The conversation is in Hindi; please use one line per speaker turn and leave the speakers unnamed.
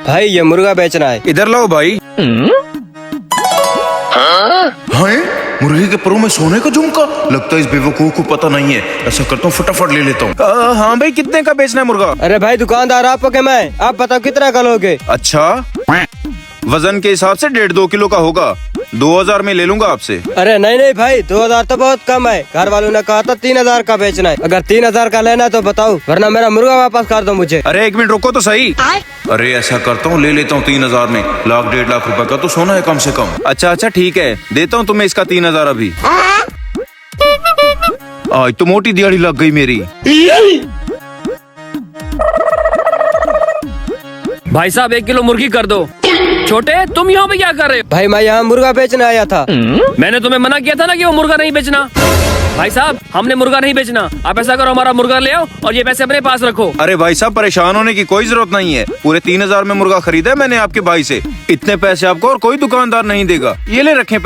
भाई ये मुर्गा बेचना है।
इधर लाओ भाई। हाँ, मुर्गी के परों में सोने का झुमका। लगता है इस बेवकूफ को पता नहीं है। ऐसा करता हूँ, फटाफट ले लेता हूँ। हाँ भाई, कितने का बेचना है मुर्गा?
अरे भाई दुकानदार आपको क्या, मैं आप बताओ कितना का लोगे?
अच्छा, वजन के हिसाब से 1.5-2 किलो का होगा। 2000 में ले लूंगा आपसे।
अरे नहीं नहीं भाई, 2000 तो बहुत कम है। घर वालों ने कहा था 3000 का बेचना है। अगर 3000 का लेना है तो बताओ, वरना मेरा मुर्गा वापस कर दो मुझे।
अरे 1 मिनट रुको तो सही। अरे ऐसा करता हूँ, ले लेता हूँ 3000 में। 1.5 लाख रुपए का तो सोना है कम से कम। अच्छा ठीक है, देता हूँ तुम्हें इसका 3000 अभी। आज तो मोटी दिहाड़ी लग गई मेरी।
भाई साहब 1 किलो मुर्गी कर दो। छोटे, तुम यहाँ पे क्या कर रहे हो?
भाई मैं यहाँ मुर्गा बेचने आया था।
मैंने तुम्हें मना किया था ना कि वो मुर्गा नहीं बेचना। भाई साहब, हमने मुर्गा नहीं बेचना। आप ऐसा करो, हमारा मुर्गा ले आओ और ये पैसे अपने पास रखो।
अरे भाई साहब, परेशान होने की कोई जरूरत नहीं है। पूरे 3000 में मुर्गा खरीदा है मैंने आपके भाई से। इतने पैसे आपको और कोई दुकानदार नहीं देगा। ये ले रखें।